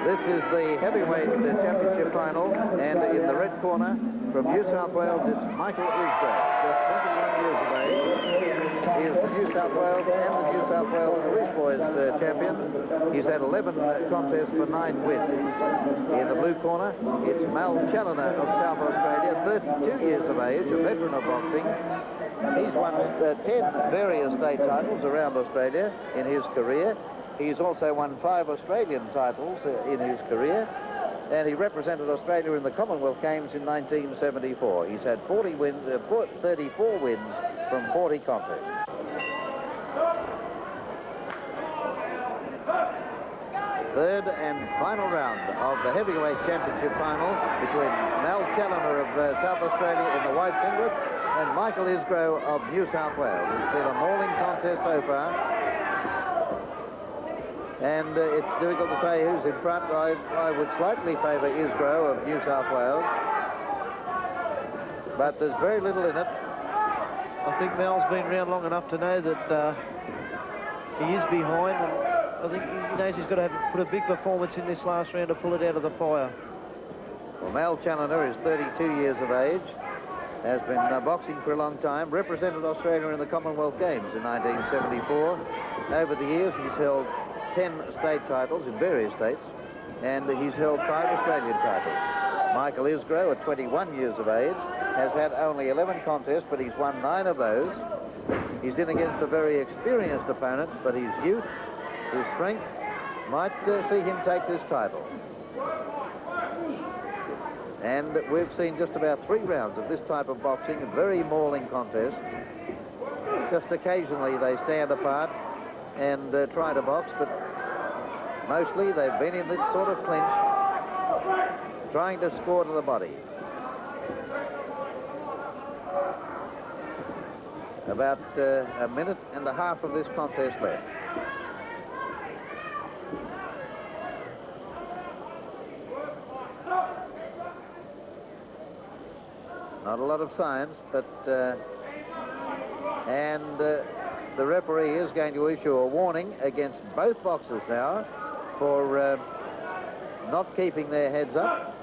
This is the heavyweight championship final, and in the red corner from New South Wales, it's Michael Isgro, just 21 years of age. He is the New South Wales and the New South Wales Police Boys champion. He's had 11 contests for 9 wins. In the blue corner, it's Challinor of South Australia, 32 years of age, a veteran of boxing. He's won 10 various state titles around Australia in his career. He's also won 5 Australian titles in his career, and he represented Australia in the Commonwealth Games in 1974. He's had 34 wins from 40 contests. Third and final round of the heavyweight championship final between Challinor of South Australia in the white singlet and Michael Isgro of New South Wales. It's been a mauling contest so far. And it's difficult to say who's in front. I would slightly favour Isgro of New South Wales, but there's very little in it. I think Mal's been around long enough to know that he is behind, and I think he knows he's got to put a big performance in this last round to pull it out of the fire. Well, Challinor is 32 years of age, has been boxing for a long time, represented Australia in the Commonwealth Games in 1974. Over the years, he's held 10 state titles in various states, and he's held 5 Australian titles. Michael Isgro, at 21 years of age, has had only 11 contests, but he's won 9 of those. He's in against a very experienced opponent, but his youth, his strength, might see him take this title. And we've seen just about 3 rounds of this type of boxing, a very mauling contest. Just occasionally they stand apart and try to box, but mostly they've been in this sort of clinch, trying to score to the body. About a minute and a half of this contest left. Not a lot of signs, but the referee is going to issue a warning against both boxers now for not keeping their heads up.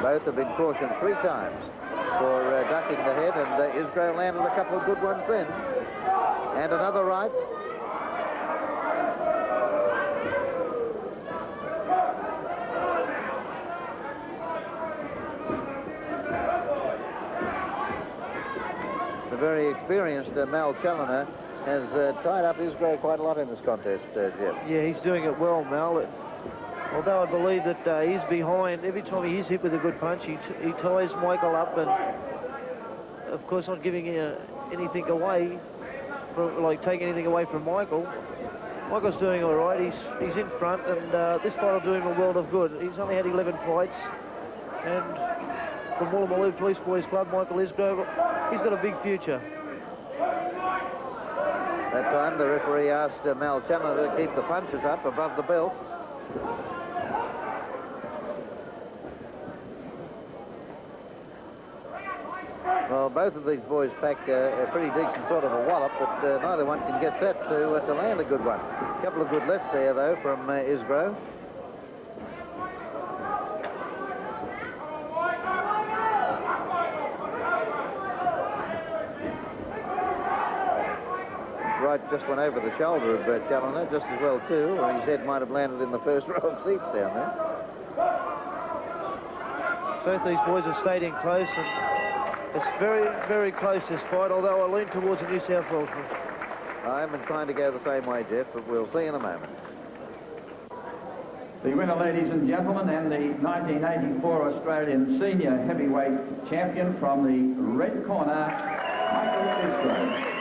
Both have been cautioned 3 times for ducking the head, and Isgro landed a couple of good ones then. And another right. The very experienced Challinor has tied up Isgro quite a lot in this contest, Jeff. Yeah, he's doing it well, Mal. Although I believe that he's behind, every time he is hit with a good punch, he ties Michael up, and of course not giving anything away, taking anything away from Michael. Michael's doing all right. He's in front, and this fight will do him a world of good. He's only had 11 fights, and from Woolloomooloo Police Boys Club, Michael Isgro, he's got a big future. That time the referee asked Challinor to keep the punches up above the belt. Well, both of these boys pack a pretty decent sort of a wallop, but neither one can get set to land a good one. A couple of good lefts there, though, from Isgro. Right just went over the shoulder of Challinor, just as well, too, or his head might have landed in the first row of seats down there. Both these boys have stayed in close, and it's very, very close, this fight, although I lean towards the New South Welshman. I'm inclined to go the same way, Jeff, but we'll see in a moment. The winner, ladies and gentlemen, and the 1984 Australian Senior Heavyweight Champion from the red corner, Michael Isgro.